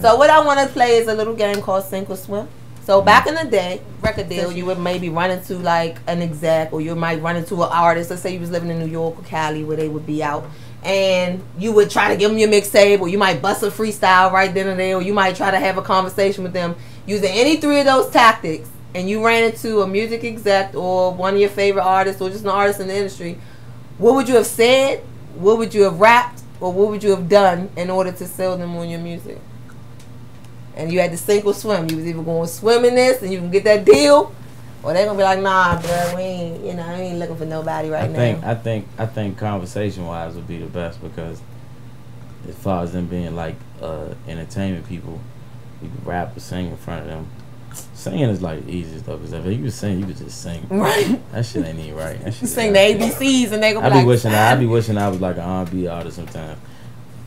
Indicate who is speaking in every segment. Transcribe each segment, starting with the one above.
Speaker 1: So what I want to play is a little game called Sink or Swim. So back in the day, record deal, you would maybe run into like an exec, or you might run into an artist. Let's say you was living in New York or Cali, where they would be out, and you would try to give them your mixtape, or you might bust a freestyle right then and there, or you might try to have a conversation with them using any three of those tactics. And you ran into a music exec or one of your favorite artists, or just an artist in the industry. What would you have said? What would you have rapped? Or what would you have done in order to sell them on your music? And you had to sink or swim. You was either going to swim in this and you can get that deal, or they're gonna be like, nah, bro, we ain't, you know, I ain't looking for nobody right now.
Speaker 2: I think conversation wise would be the best, because as far as them being like entertainment people, you can rap or sing in front of them. Singing is like the easiest though, because if you could sing, you could just sing.
Speaker 1: Right.
Speaker 2: That shit ain't even right. That shit
Speaker 1: sing the ABCs and they gonna be like,
Speaker 2: I be wishing I was like an R&B artist sometimes,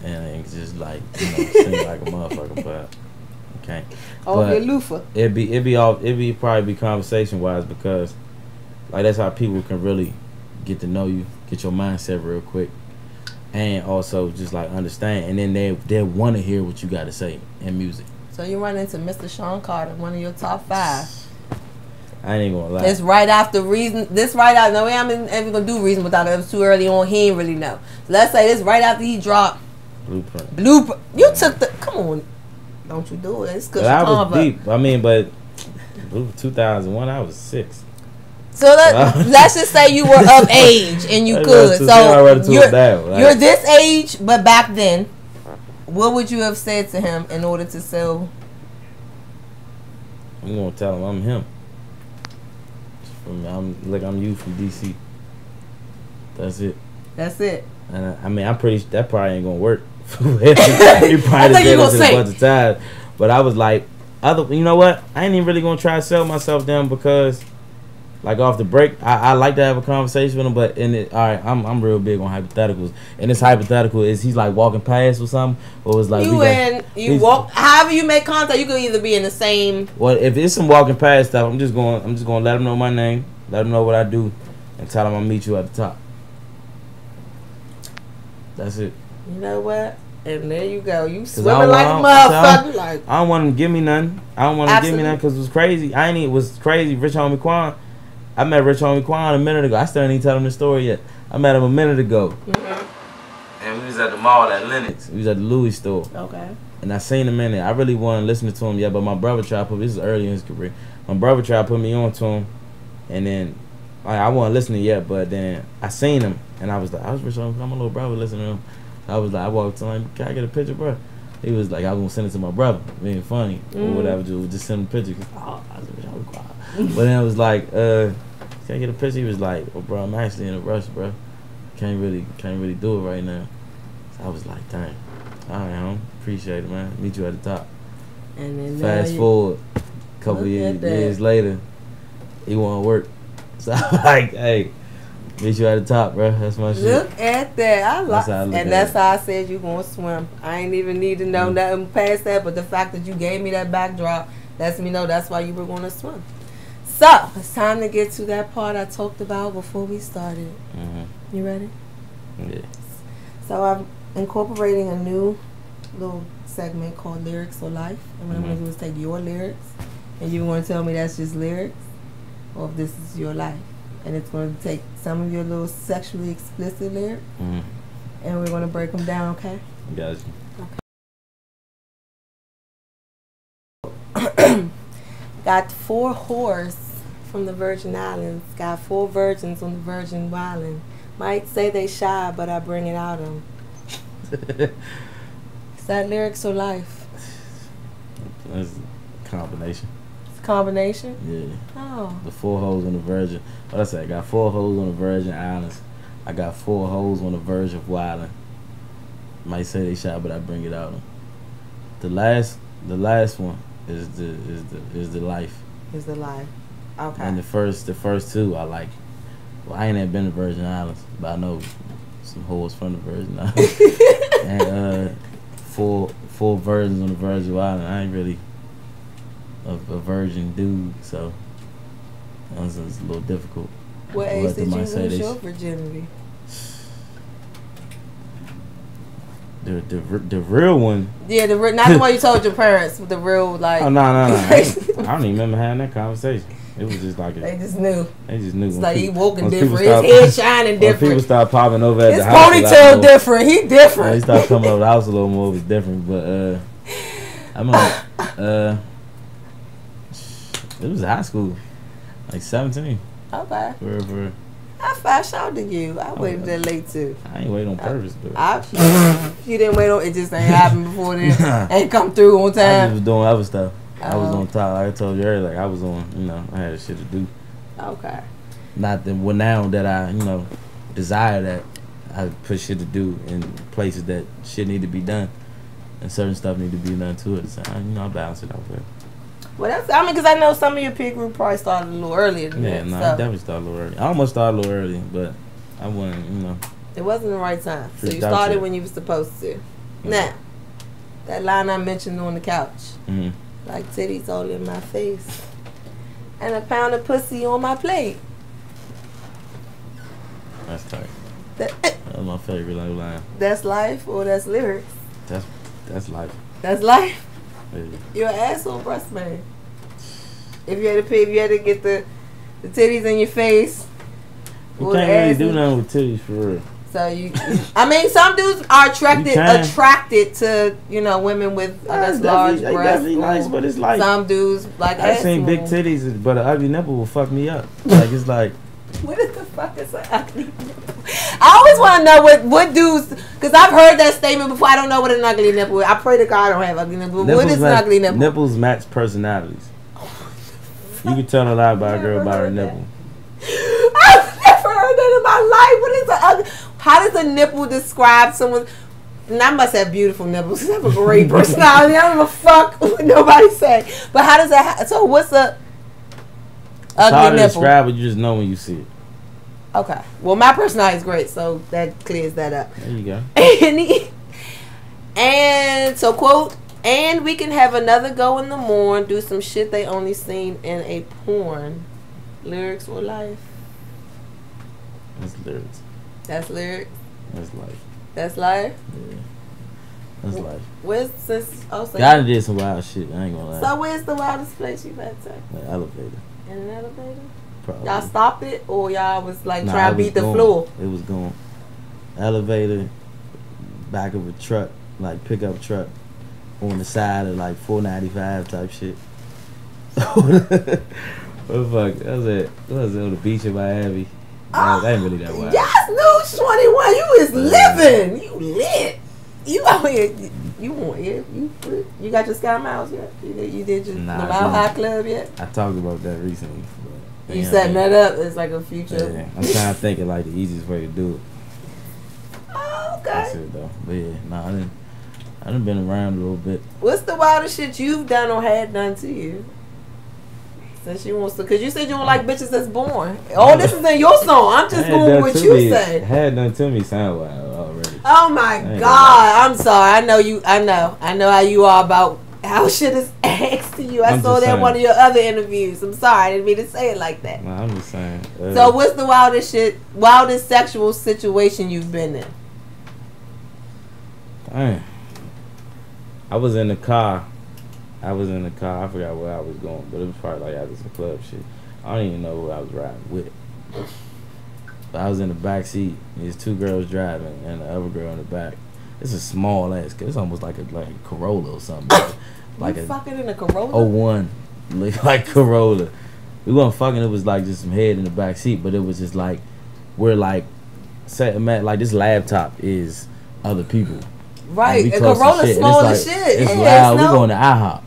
Speaker 2: and just like, you know, sing like a motherfucker, but okay.
Speaker 1: Oh, you're loofah.
Speaker 2: It'd probably be conversation wise, because like that's how people can really get to know you, get your mindset real quick, and also just like understand, and then they want to hear what you got to say in music.
Speaker 1: So you run into Mr. Sean Carter, one of your top 5.
Speaker 2: I ain't gonna lie.
Speaker 1: It's right after Reason. This right out. No way I'm even gonna do Reason without it. It was too early on. He ain't really know. So let's say this right after he dropped Blueprint. You took the. Come on, don't you do it? It's because
Speaker 2: I was deep. I mean, but 2001, I was 6.
Speaker 1: So let's just say you were of age and you could. So you're this age, but back then, what would you have said to him in order to sell?
Speaker 2: I'm gonna tell him I'm him. I'm you from DC. That's it.
Speaker 1: That's it.
Speaker 2: And I mean, I'm pretty. That probably ain't gonna work. He probably said it a bunch of times. But I was like, you know what? I ain't even really gonna try to sell myself down, because, like, off the break, I like to have a conversation with him. But all right, I'm real big on hypotheticals. And this hypothetical is he's like walking past or something, or it's like
Speaker 1: you walk. However you make contact, you could either be in the same.
Speaker 2: Well, if it's some walking past stuff, I'm just gonna let him know my name, let him know what I do, and tell him I'll meet you at the top. That's it.
Speaker 1: You know what? And there you go. You swimming like a motherfucker. Like,
Speaker 2: I don't want him to give me nothing. I don't want him to give me nothing, because it was crazy. It was crazy. Rich Homie Quan. I met Rich Homie Quan a minute ago. I still didn't tell him the story yet. I met him a minute ago. Mm-hmm. And we was at the mall at Lennox. We was at the Louis store. Okay. And I seen him in there. I really wasn't listening to him yet, but my brother tried to put me. This is early in his career. My brother tried to put me on to him. And then I wasn't listening yet, but then I seen him. And I was like, I was Rich Homie Quan. My little brother listening to him. I was like, I walked to him, can I get a picture, bro? He was like, I was going to send it to my brother, being funny, or whatever, just send him a picture. I was Rich Homie Quan. But then I was like, can I get a picture? He was like, well, bro, I'm actually in a rush, bro. Can't really do it right now. So I was like, dang. All right, home. Appreciate it, man. Meet you at the top. And then fast forward, a couple years later, he want to work. So I'm like, hey, meet you at the top, bro. That's my shit.
Speaker 1: Look at that. That's how I said you gonna swim. I ain't even need to know nothing past that, but the fact that you gave me that backdrop lets me know that's why you were gonna swim. So it's time to get to that part I talked about before we started. Mm-hmm. You ready?
Speaker 2: Yeah.
Speaker 1: So I'm incorporating a new little segment called Lyrics or Life, and what I'm gonna do is take your lyrics, and you're gonna tell me that's just lyrics, or if this is your life. And it's going to take some of your little sexually explicit lyrics, and we're going to break them down, okay?
Speaker 2: Gotcha.
Speaker 1: Okay. Got 4 whores from the Virgin Islands. Got 4 virgins on the Virgin Island. Might say they shy, but I bring it out of them. Is that lyrics or life?
Speaker 2: That's a combination.
Speaker 1: Combination?
Speaker 2: Yeah.
Speaker 1: Oh.
Speaker 2: The 4 hoes on the Virgin. What I say? I got 4 hoes on the Virgin Islands. I got 4 hoes on the verge of wildin'. Might say they shot, but I bring it out. The last one is the life. Is the life. Okay. And the first 2 I like. Well, I ain't never been to Virgin Islands, but I know some hoes from the Virgin Islands. And 4 virgins on the Virgin Island. I ain't really a virgin dude, so it's a little difficult.
Speaker 1: What age did you lose your virginity?
Speaker 2: The real one.
Speaker 1: Yeah, not the one you told your parents, but the real like.
Speaker 2: Oh no! I don't even remember having that conversation. It was just like
Speaker 1: they just knew.
Speaker 2: It's
Speaker 1: like he walking different. His head shining different.
Speaker 2: When people start popping over at
Speaker 1: his
Speaker 2: the house.
Speaker 1: His ponytail different. He different.
Speaker 2: Yeah, he started coming over the house a little more. It was different, but I'm like, it was high school, like 17.
Speaker 1: Okay.
Speaker 2: For
Speaker 1: I fast out to you. I waited that late too.
Speaker 2: I ain't wait on purpose, though.
Speaker 1: You didn't wait on it. Just ain't happened before then. Ain't come through on time.
Speaker 2: I just was doing other stuff. I was on top. Like I told you earlier, like I was on. I had shit to do.
Speaker 1: Okay.
Speaker 2: Not that now that I desire that, I put shit to do in places that shit need to be done, and certain stuff need to be done too. So I balance it out there.
Speaker 1: Well, because I know some of your peer group probably started a little earlier than that.
Speaker 2: Yeah, I definitely started a little early. I almost started a little early, but I wasn't,
Speaker 1: It wasn't the right time. So you started when you were supposed to. Yeah. Now, that line I mentioned on the couch. Mm-hmm. Like titties all in my face. And a pound of pussy on my plate.
Speaker 2: That's tight. That's my favorite line.
Speaker 1: That's life or that's lyrics?
Speaker 2: That's life.
Speaker 1: That's life?
Speaker 2: Yeah.
Speaker 1: You're an asshole breast man. If you had to get the titties in your face.
Speaker 2: You can't really do nothing with titties for real.
Speaker 1: So some dudes are attracted to women with large breasts.
Speaker 2: Nice, but it's like
Speaker 1: some dudes like.
Speaker 2: I've seen big titties, but an ugly nipple will fuck me up. Like it's like.
Speaker 1: What the fuck is an ugly nipple? I always want to know what dudes, because I've heard that statement before. I don't know what an ugly nipple is. I pray to God I don't have ugly nipple. What is an ugly nipple?
Speaker 2: Nipples match personalities. You can tell a lot about a girl by her nipple.
Speaker 1: I've never heard that in my life. What is an ugly? How does a nipple describe someone? And I must have beautiful nipples. I have a great personality. I don't give a fuck what nobody say. But how does that? So what's a ugly nipple? It's hard to
Speaker 2: describe it. You just know when you see it.
Speaker 1: Okay. Well, my personality is great, so that clears that up.
Speaker 2: There you go.
Speaker 1: And so quote. And we can have another go in the morn. Do some shit they only seen in a porn. Lyrics or life?
Speaker 2: That's lyrics.
Speaker 1: That's lyrics?
Speaker 2: That's life.
Speaker 1: That's life?
Speaker 2: Yeah. That's life.
Speaker 1: Where's
Speaker 2: Gotta did some wild shit. I ain't gonna lie.
Speaker 1: So where's the wildest place you've had sex?
Speaker 2: An elevator.
Speaker 1: In an elevator?
Speaker 2: Probably.
Speaker 1: Y'all stopped it or y'all was like trying to beat the floor?
Speaker 2: It was going. Elevator, back of a truck, like pickup truck, on the side of like 495 type shit. What the fuck? That was it. What was it on the beach in Miami? That ain't really that wild.
Speaker 1: Yes, Nooch 21. You is living. You lit. You out here. You got your Sky Miles yet? You did your Mile High Club yet?
Speaker 2: I talked about that recently.
Speaker 1: You setting that up as like a future.
Speaker 2: Yeah, I'm trying to think of like the easiest way to do it.
Speaker 1: Oh, okay.
Speaker 2: That's it though. But yeah, I done been around a little bit.
Speaker 1: What's the wildest shit you've done or had done to you? Since you wants to, because you said you don't like bitches that's born. Oh, this is in your song. I'm just going with what you say.
Speaker 2: Had done to me sound wild already.
Speaker 1: Oh my God. I'm sorry. I know how you are about how shit is asked to you. I saw that in one of your other interviews. I'm sorry. I didn't mean to say it like that.
Speaker 2: Nah, I'm just saying.
Speaker 1: So what's the wildest sexual situation you've been in?
Speaker 2: Dang. I was in the car. I forgot where I was going, but it was probably like after some club shit. I don't even know who I was riding with. But I was in the back seat. There's two girls driving and the other girl in the back. It's a small ass. It's almost like a Corolla or something. Like
Speaker 1: you fucking in a Corolla?
Speaker 2: 01, like Corolla. We weren't fucking. It was like just some head in the back seat, but it was just like we're like, like this laptop is other people.
Speaker 1: Right, a Corolla small as shit.
Speaker 2: It's loud. We're going to IHOP.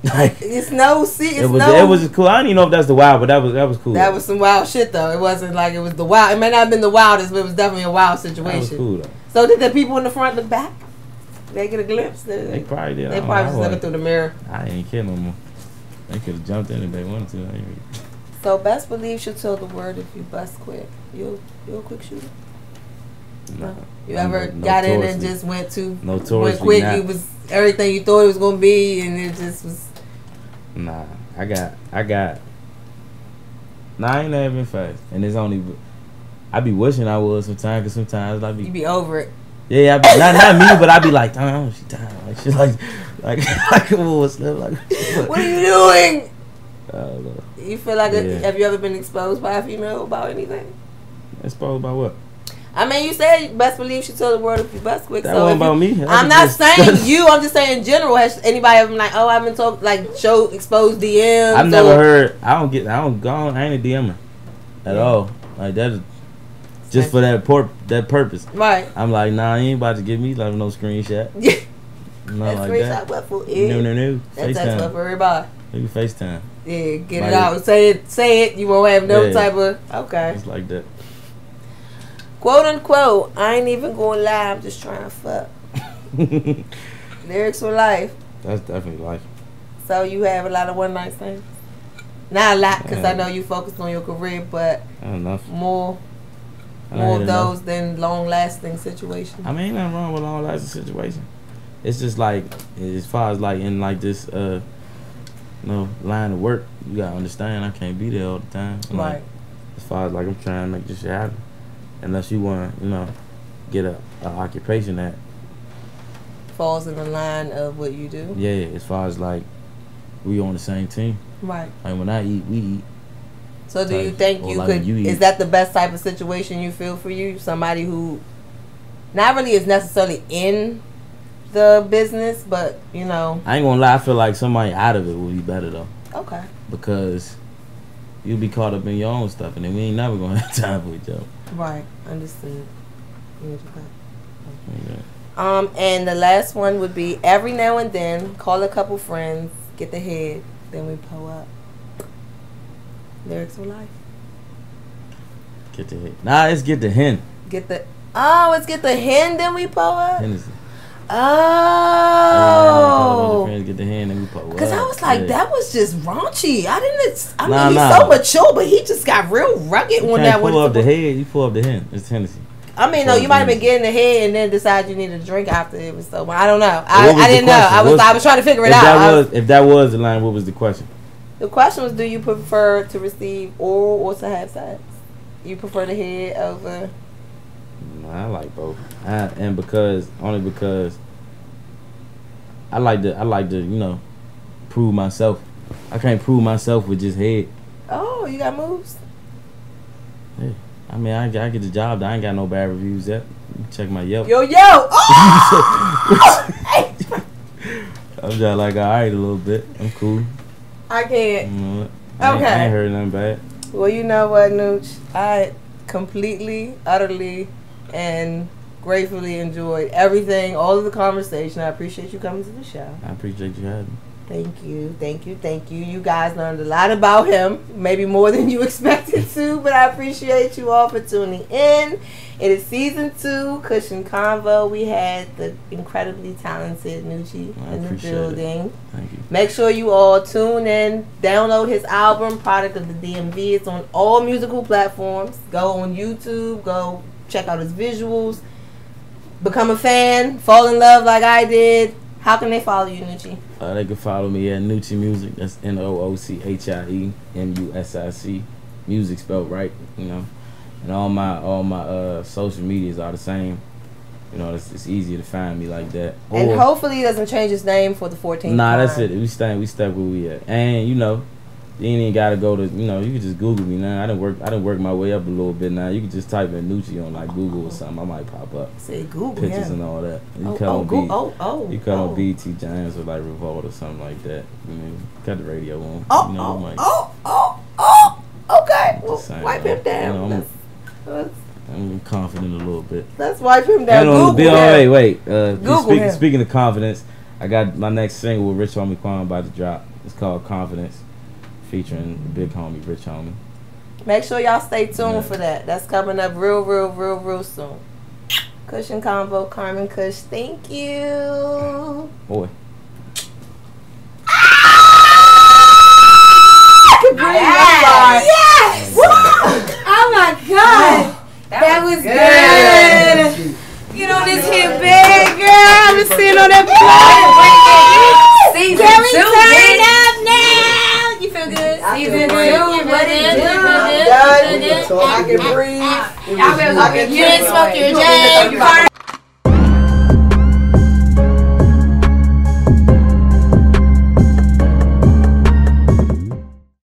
Speaker 2: Like
Speaker 1: it's no see.
Speaker 2: It was just cool. I don't even know if that's the wild, but that was cool.
Speaker 1: That was some wild shit though. It wasn't like it was the wild. It may not have been the wildest, but it was definitely a wild situation.
Speaker 2: That was cool though.
Speaker 1: So did the people in the front look back? They get a glimpse.
Speaker 2: They probably did.
Speaker 1: They probably just looking through the mirror.
Speaker 2: I ain't kidding no more. They could have jumped in if they wanted to.
Speaker 1: So best believe she'll tell the word if you bust quick. You a quick shooter? No. You ever got in and just went quick? Not. You was everything you thought it was gonna be, and it just was.
Speaker 2: Nah, I got. Nah, I ain't never been fast, and it's only. I be wishing I was sometimes, cause sometimes I be.
Speaker 1: You be over it.
Speaker 2: Yeah, not me, but I be like, damn, she down. Like she's like what's that? Like,
Speaker 1: what are you doing?
Speaker 2: I don't know.
Speaker 1: You feel like have you ever been exposed by a female about anything?
Speaker 2: Exposed by what?
Speaker 1: I mean, you said best believe she told the world if you bust quick.
Speaker 2: That wasn't about me.
Speaker 1: I'm not saying you. I'm just saying in general. Has anybody ever been like, oh, I've been told like show exposed DMs?
Speaker 2: I've never heard. I ain't a DMer at all. Like that is just for that purpose.
Speaker 1: Right.
Speaker 2: I'm like, nah, you ain't about to give me like no screenshot.
Speaker 1: Yeah.
Speaker 2: Not like that.
Speaker 1: What for it?
Speaker 2: No.
Speaker 1: That's what for everybody.
Speaker 2: Maybe FaceTime.
Speaker 1: Yeah, get it out. Say it. You won't have no type of okay.
Speaker 2: It's like that.
Speaker 1: Quote unquote, I ain't even gonna lie, I'm just trying to fuck. Lyrics for life.
Speaker 2: That's definitely life.
Speaker 1: So you have a lot of one night stands? Not a lot, because I know you focused on your career, but
Speaker 2: enough.
Speaker 1: More of those than long lasting situations.
Speaker 2: I mean, ain't nothing wrong with long lasting situations. It's just like, as far as like in like this line of work, you gotta understand I can't be there all the time. Like,
Speaker 1: right.
Speaker 2: As far as like I'm trying to make this shit happen. Unless you want to, get a occupation that
Speaker 1: falls in the line of what you do.
Speaker 2: Yeah, as far as like we on the same team.
Speaker 1: Right.
Speaker 2: Like when I eat, we eat.
Speaker 1: So do you think you could? Is that the best type of situation you feel for you? Somebody who not really is necessarily in the business, but I ain't
Speaker 2: gonna lie. I feel like somebody out of it would be better though.
Speaker 1: Okay.
Speaker 2: Because you'll be caught up in your own stuff, and then we ain't never gonna have time for each other.
Speaker 1: Right, understood. And the last one would be every now and then call a couple friends, get the head, then we pull up. Lyrics for life.
Speaker 2: Get the head. Nah, it's get the hen.
Speaker 1: It's get the hen, then we pull up.
Speaker 2: Hennessy.
Speaker 1: Oh.
Speaker 2: Get the hand and we put.
Speaker 1: Because I was like, that was just raunchy. I mean, he's so mature, but he just got real rugged on that one.
Speaker 2: You pull up the head, you pull up the hand. It's Tennessee.
Speaker 1: I mean, no, you might have been getting the head and then decide you need a drink after it was so. I don't know. I didn't know. I was trying to figure it out.
Speaker 2: If that was the line, what was the question?
Speaker 1: The question was, do you prefer to receive oral or to have sex? You prefer the head over?
Speaker 2: I like both, because I like to prove myself. I can't prove myself with just head.
Speaker 1: Oh, you got moves?
Speaker 2: Yeah, I mean I get the job. I ain't got no bad reviews yet. You check my Yelp.
Speaker 1: Yo! Oh!
Speaker 2: I'm just like alright a little bit. I'm cool.
Speaker 1: I can't.
Speaker 2: I ain't heard nothing bad.
Speaker 1: Well, you know what, Nooch? I completely, utterly, and gratefully enjoyed everything, all of the conversation. I appreciate you coming to the show.
Speaker 2: I appreciate you having me.
Speaker 1: Thank you. You guys learned a lot about him, maybe more than you expected to, but I appreciate you all for tuning in. It is season 2, Kush and Konvo. We had the incredibly talented Noochie in the building.
Speaker 2: Thank you.
Speaker 1: Make sure you all tune in, download his album, Product of the DMV. It's on all musical platforms. Go on YouTube, go check out his visuals. Become a fan, fall in love like I did. How can they follow you, Noochie?
Speaker 2: They can follow me at Noochie Music. That's NOOCHIEMUSIC. Music spelled right, And all my social medias are the same. It's easier to find me like that.
Speaker 1: And hopefully he doesn't change his name for the 14th
Speaker 2: Nah,
Speaker 1: time.
Speaker 2: that's it. We stuck where we at. And you ain't even gotta go to, you can just Google me now. I done work my way up a little bit now. You can just type in Noochie on like Google or something. I might pop up.
Speaker 1: Say Google
Speaker 2: pictures and all that. You cut on BT Giants or like Revolt or something like that. Cut the radio on.
Speaker 1: Okay. Well, wipe him down.
Speaker 2: I'm confident a little bit.
Speaker 1: Let's wipe him down.
Speaker 2: Wait. Speaking of confidence, I got my next single with Rich Homie Quan about to drop. It's called Confidence, featuring the big homie, Rich Homie.
Speaker 1: Make sure y'all stay tuned for that. That's coming up real soon. Kush and Konvo, Karman Kush. Thank you.
Speaker 2: Boy.
Speaker 1: Yes! Oh my God. That was good. Get on this here bed, girl. I'm just sitting on that plate. Can we turn up now? You feel good? Season 2. What it do? I can breathe. You didn't smoke your J.